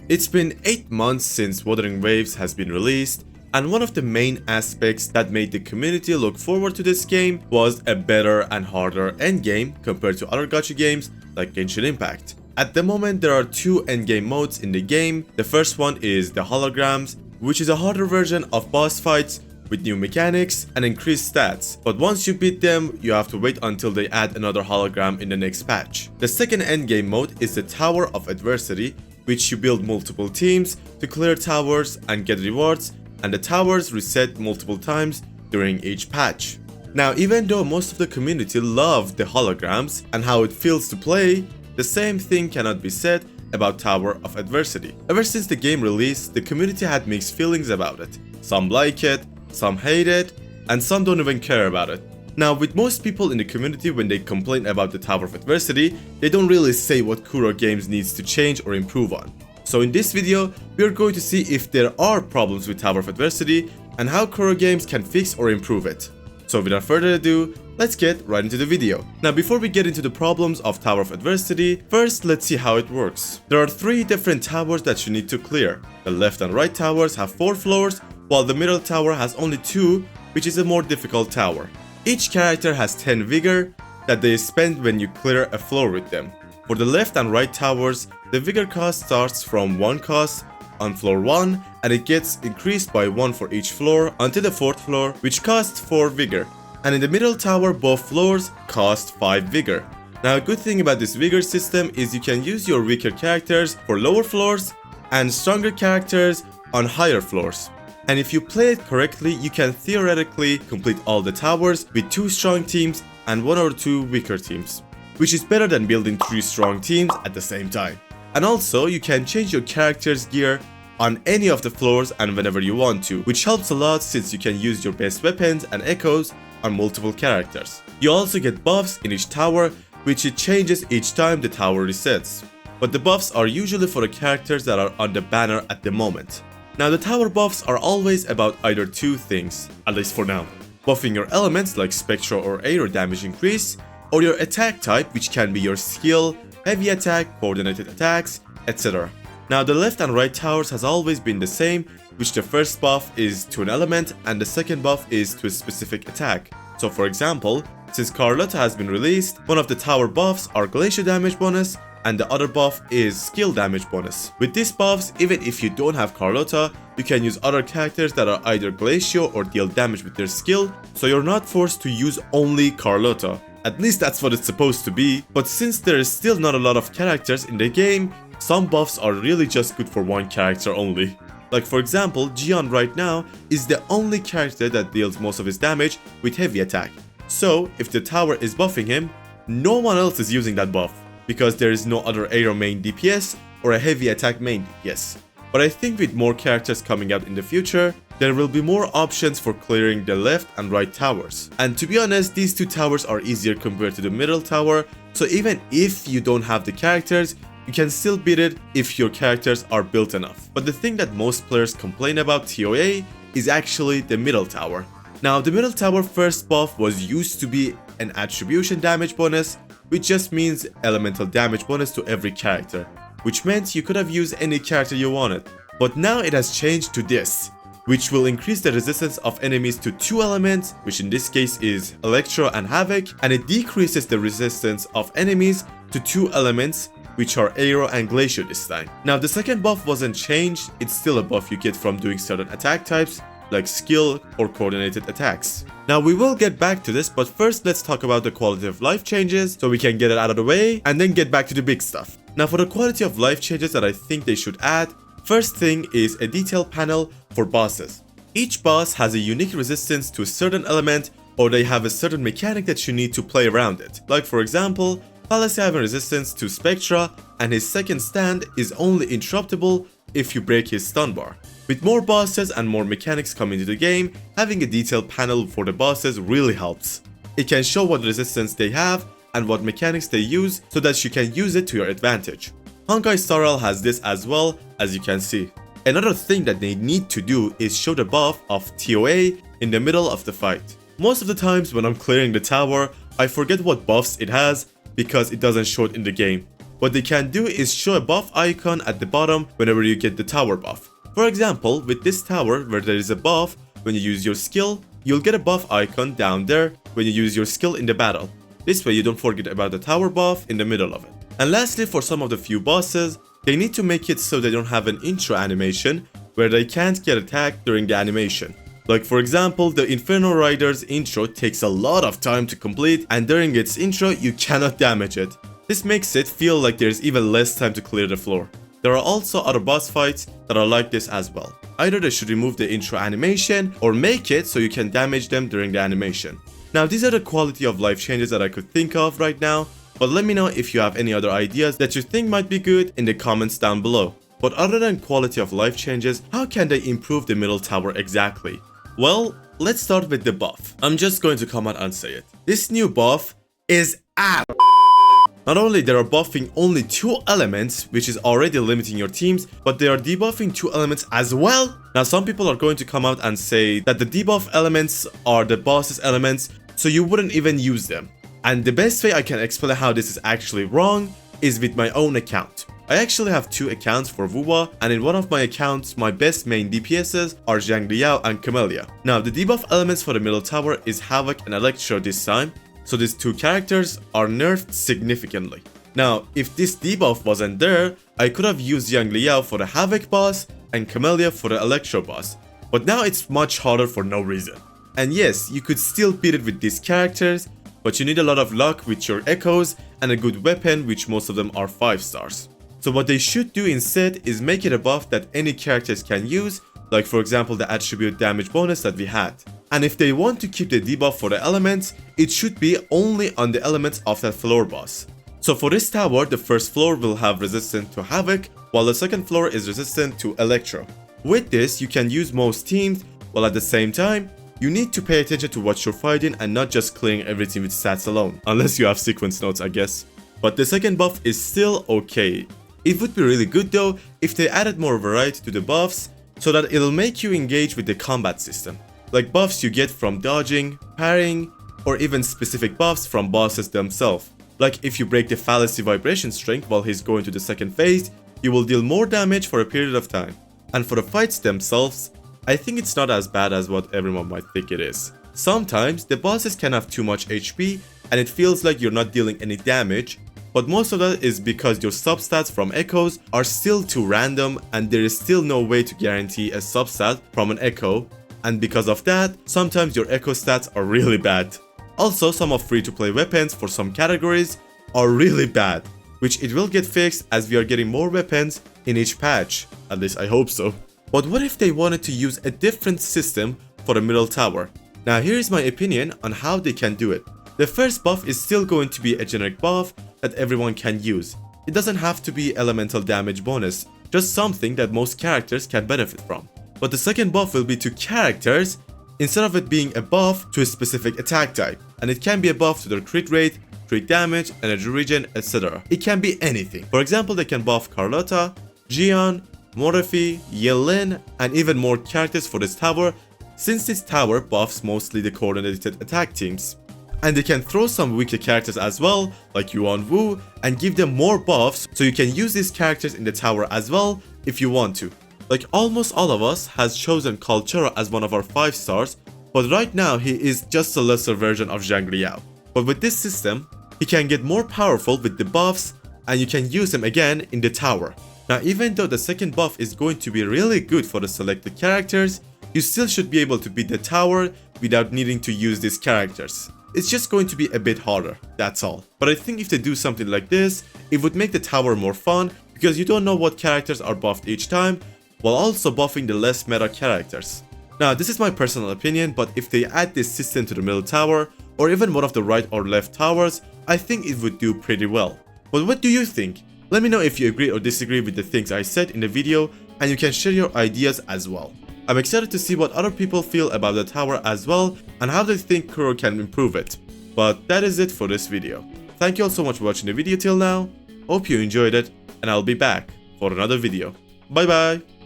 It's been 8 months since Wuthering Waves has been released, and one of the main aspects that made the community look forward to this game was a better and harder endgame compared to other gacha games like Genshin Impact. At the moment, there are two endgame modes in the game. The first one is the holograms, which is a harder version of boss fights with new mechanics and increased stats, but once you beat them, you have to wait until they add another hologram in the next patch. The second endgame mode is the Tower of Adversity, which you build multiple teams to clear towers and get rewards, and the towers reset multiple times during each patch. Now, even though most of the community loved the holograms and how it feels to play, the same thing cannot be said about Tower of Adversity. Ever since the game released, the community had mixed feelings about it. Some like it, some hate it, and some don't even care about it. Now, with most people in the community, when they complain about the Tower of Adversity, they don't really say what Kuro Games needs to change or improve on. So in this video, we are going to see if there are problems with Tower of Adversity and how Kuro Games can fix or improve it. So without further ado, let's get right into the video. Now, before we get into the problems of Tower of Adversity, first let's see how it works. There are 3 different towers that you need to clear. The left and right towers have 4 floors, while the middle tower has only 2, which is a more difficult tower. Each character has 10 vigor that they spend when you clear a floor with them. For the left and right towers, the vigor cost starts from 1 cost on floor 1, and it gets increased by 1 for each floor until the 4th floor, which costs 4 vigor. And in the middle tower, both floors cost 5 vigor. Now, a good thing about this vigor system is you can use your weaker characters for lower floors and stronger characters on higher floors. And if you play it correctly, you can theoretically complete all the towers with 2 strong teams and 1 or 2 weaker teams, which is better than building 3 strong teams at the same time. And also, you can change your character's gear on any of the floors and whenever you want to, which helps a lot since you can use your best weapons and echoes on multiple characters. You also get buffs in each tower, which it changes each time the tower resets. But the buffs are usually for the characters that are on the banner at the moment. Now, the tower buffs are always about either 2 things, at least for now. Buffing your elements like Spectra or Aero damage increase, or your attack type, which can be your skill, heavy attack, coordinated attacks, etc. Now, the left and right towers has always been the same, which the first buff is to an element and the second buff is to a specific attack. So for example, since Carlotta has been released, one of the tower buffs are glacial damage bonus, and the other buff is skill damage bonus. With these buffs, even if you don't have Carlotta, you can use other characters that are either glacial or deal damage with their skill, so you're not forced to use only Carlotta. At least that's what it's supposed to be, but since there is still not a lot of characters in the game, some buffs are really just good for one character only. Like for example, Gion right now is the only character that deals most of his damage with heavy attack. So if the tower is buffing him, no one else is using that buff, because there is no other aero main DPS or a heavy attack main DPS. But I think with more characters coming out in the future, there will be more options for clearing the left and right towers. And to be honest, these 2 towers are easier compared to the middle tower, so even if you don't have the characters, you can still beat it if your characters are built enough. But the thing that most players complain about TOA is actually the middle tower. Now, the middle tower first buff was used to be an attribution damage bonus, which just means elemental damage bonus to every character, which meant you could have used any character you wanted. But now it has changed to this, which will increase the resistance of enemies to 2 elements, which in this case is Electro and Havoc, and it decreases the resistance of enemies to 2 elements, which are Aero and Glacial this time. Now, the second buff wasn't changed, it's still a buff you get from doing certain attack types, like skill or coordinated attacks. Now, we will get back to this, but first let's talk about the quality of life changes so we can get it out of the way and then get back to the big stuff. Now, for the quality of life changes that I think they should add, first thing is a detail panel for bosses. Each boss has a unique resistance to a certain element, or they have a certain mechanic that you need to play around it. Like for example, Fallacy having resistance to Spectra, and his second stand is only interruptible if you break his stun bar. With more bosses and more mechanics coming into the game, having a detailed panel for the bosses really helps. It can show what resistance they have and what mechanics they use so that you can use it to your advantage. Honkai Star Rail has this as well, as you can see. Another thing that they need to do is show the buff of TOA in the middle of the fight. Most of the times when I'm clearing the tower, I forget what buffs it has because it doesn't show it in the game. What they can do is show a buff icon at the bottom whenever you get the tower buff. For example, with this tower where there is a buff, when you use your skill, you'll get a buff icon down there when you use your skill in the battle. This way you don't forget about the tower buff in the middle of it. And lastly, for some of the few bosses, they need to make it so they don't have an intro animation where they can't get attacked during the animation. Like for example, the Inferno Rider's intro takes a lot of time to complete, and during its intro you cannot damage it. This makes it feel like there's even less time to clear the floor. There are also other boss fights that are like this as well. Either they should remove the intro animation or make it so you can damage them during the animation. Now these are the quality of life changes that I could think of right now, but let me know if you have any other ideas that you think might be good in the comments down below. But other than quality of life changes, how can they improve the middle tower exactly? Well, let's start with the buff. I'm just going to come out and say it. This new buff is ass. Not only they are buffing only 2 elements, which is already limiting your teams, but they are debuffing 2 elements as well. Now some people are going to come out and say that the debuff elements are the boss's elements, so you wouldn't even use them. And the best way I can explain how this is actually wrong is with my own account. I actually have 2 accounts for Wuwa, and in one of my accounts, my best main DPSs are Zhang Liao and Camellia. Now the debuff elements for the middle tower is Havoc and Electro this time, so these 2 characters are nerfed significantly. Now, if this debuff wasn't there, I could have used Zhang Liao for the Havoc boss and Camellia for the Electro boss, but now it's much harder for no reason. And yes, you could still beat it with these characters, but you need a lot of luck with your echoes and a good weapon, which most of them are 5 stars. So what they should do instead is make it a buff that any characters can use, like for example the attribute damage bonus that we had. And if they want to keep the debuff for the elements, it should be only on the elements of that floor boss. So for this tower, the first floor will have resistance to Havoc, while the second floor is resistant to Electro. With this, you can use most teams, while at the same time, you need to pay attention to what you're fighting and not just clearing everything with stats alone. Unless you have sequence notes, I guess. But the second buff is still okay. It would be really good though if they added more variety to the buffs so that it'll make you engage with the combat system. Like buffs you get from dodging, parrying, or even specific buffs from bosses themselves. Like if you break the fallacy vibration strength while he's going to the second phase, you will deal more damage for a period of time. And for the fights themselves, I think it's not as bad as what everyone might think it is. Sometimes the bosses can have too much HP and it feels like you're not dealing any damage, but most of that is because your substats from echoes are still too random and there is still no way to guarantee a substat from an echo, and because of that, sometimes your echo stats are really bad. Also, some of free-to-play weapons for some categories are really bad, which it will get fixed as we are getting more weapons in each patch, at least I hope so. But what if they wanted to use a different system for the middle tower? Now here is my opinion on how they can do it. The first buff is still going to be a generic buff that everyone can use. It doesn't have to be elemental damage bonus, just something that most characters can benefit from. But the second buff will be to characters instead of it being a buff to a specific attack type, and it can be a buff to their crit rate, crit damage, energy regen, etc. It can be anything. For example, they can buff Carlotta, Jian, Morphe, Yelin, and even more characters for this tower, since this tower buffs mostly the coordinated attack teams. And they can throw some weaker characters as well, like Yuan Wu, and give them more buffs so you can use these characters in the tower as well if you want to. Like almost all of us has chosen Kuro as one of our 5 stars, but right now he is just a lesser version of Zhang Liao. But with this system, he can get more powerful with the buffs and you can use him again in the tower. Now even though the second buff is going to be really good for the selected characters, you still should be able to beat the tower without needing to use these characters. It's just going to be a bit harder, that's all. But I think if they do something like this, it would make the tower more fun because you don't know what characters are buffed each time, while also buffing the less meta characters. Now this is my personal opinion, but if they add this system to the middle tower, or even one of the right or left towers, I think it would do pretty well. But what do you think? Let me know if you agree or disagree with the things I said in the video, and you can share your ideas as well. I'm excited to see what other people feel about the tower as well, and how they think Kuro can improve it. But that is it for this video. Thank you all so much for watching the video till now, hope you enjoyed it, and I'll be back for another video. Bye bye!